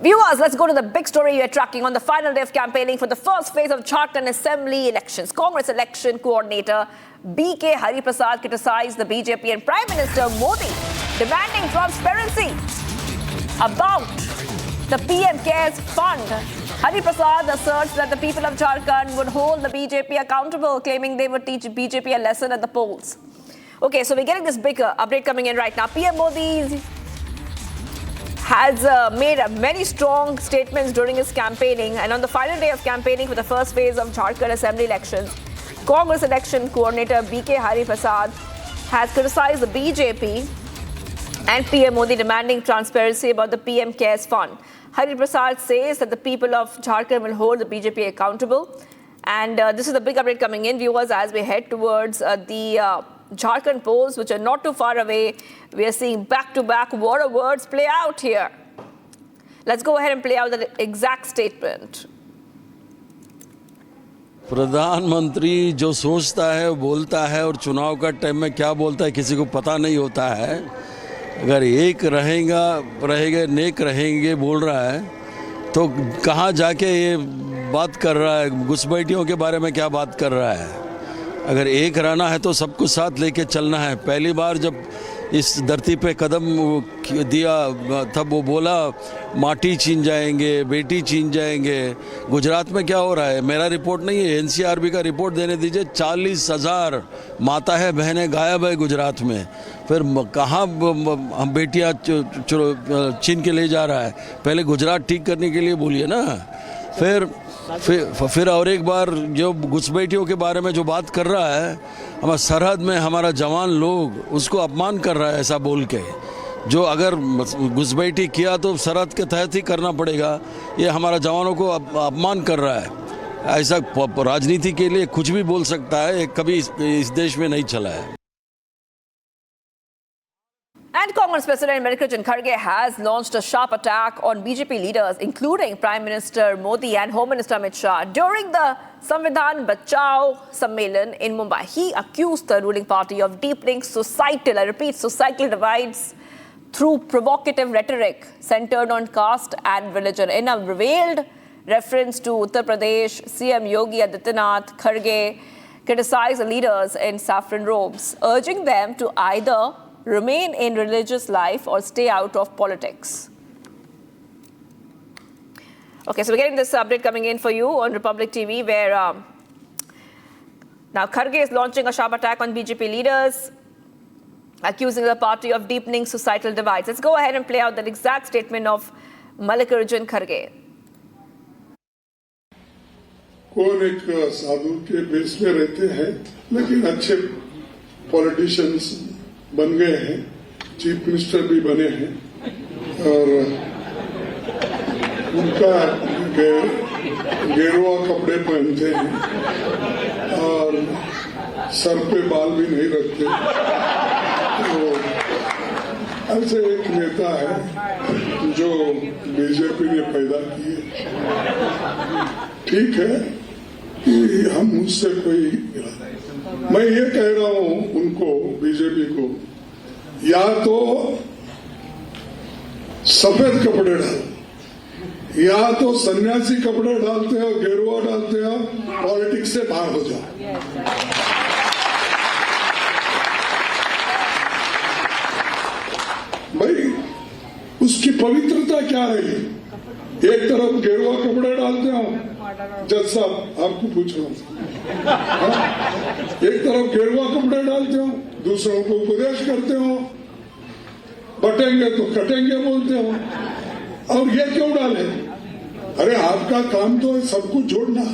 Viewers, let's go to the big story we are tracking on the final day of campaigning for the first phase of Jharkhand Assembly elections. Congress election coordinator B.K. Hariprasad criticized the BJP and Prime Minister Modi, demanding transparency about the PM Cares Fund. Hariprasad asserts that the people of Jharkhand would hold the BJP accountable, claiming they would teach BJP a lesson at the polls. Okay, so we're getting this big update coming in right now. PM Modi has made many strong statements during his campaigning, and on the final day of campaigning for the first phase of Jharkhand Assembly elections, Congress election coordinator B.K. Hariprasad has criticized the BJP and PM Modi, demanding transparency about the PM Cares Fund. Hariprasad says that the people of Jharkhand will hold the BJP accountable, and this is the big update coming in, viewers, as we head towards the Jharkhand polls, which are not too far away. We are seeing back-to-back war of words play out here. Let's go ahead and play out the exact statement. प्रधानमंत्री जो सोचता है वो बोलता है, और चुनाव का टाइम में क्या बोलता है किसी को पता नहीं होता है। अगर एक रहेगा नेक रहेंगे बोल रहा है, तो कहाँ जाके ये बात कर रहा है, घुसपैठियों के बारे में क्या बात कर रहा है। अगर एक रहना है तो सबको साथ लेके चलना है। पहली बार जब इस धरती पे कदम दिया तब वो बोला माटी छीन जाएंगे, बेटी छीन जाएंगे। गुजरात में क्या हो रहा है, मेरा रिपोर्ट नहीं है, एनसीआरबी का रिपोर्ट देने दीजिए। 40,000 माता है बहनें गायब है गुजरात में। फिर कहाँ हम बेटियाँ छीन के ले जा रहा है। पहले गुजरात ठीक करने के लिए बोलिए ना। फिर और एक बार जो घुसपैठियों के बारे में जो बात कर रहा है, हमारा सरहद में हमारा जवान लोग उसको अपमान कर रहा है ऐसा बोल के। जो अगर घुसपैठी किया तो सरहद के तहत ही करना पड़ेगा, ये हमारा जवानों को अपमान कर रहा है। ऐसा राजनीति के लिए कुछ भी बोल सकता है, कभी इस देश में नहीं चला है। And Congress President Mallikarjun Kharge has launched a sharp attack on BJP leaders, including Prime Minister Modi and Home Minister Amit Shah. During the Samvidhan Bachao Sammelan in Mumbai, he accused the ruling party of deepening societal, I repeat, societal divides through provocative rhetoric centered on caste and religion. In a veiled reference to Uttar Pradesh, CM Yogi Adityanath, Kharge criticized the leaders in saffron robes, urging them to either remain in religious life or stay out of politics. Okay, so we're getting this update coming in for you on Republic TV, where now Kharge is launching a sharp attack on BJP leaders, accusing the party of deepening societal divides. Let's go ahead and play out that exact statement of Mallikarjun Kharge. कौन एक साधु के base में रहते हैं, लेकिन अच्छे politicians बन गए हैं, चीफ मिनिस्टर भी बने हैं, और उनका गेरुआ कपड़े पहनते हैं और सर पे बाल भी नहीं रखते। तो ऐसे एक नेता है जो बीजेपी ने पैदा किए। ठीक है कि हम उससे कोई, मैं ये कह रहा हूं उनको, बीजेपी को, या तो सफेद कपड़े डालो, या तो सन्यासी कपड़े डालते हो, गेरुआ डालते हो, पॉलिटिक्स से बाहर हो जाओ। भाई उसकी पवित्रता क्या रही? एक तरफ गेरुआ कपड़े डालते हो, जज साहब आपको पूछ रहा हूं, एक तरफ गेरुआ कपड़े डालते हो, दूसरों को उपदेश करते हो, बटेंगे तो कटेंगे बोलते हो, और ये क्यों डाले? अरे आपका काम तो है सबको जोड़ना।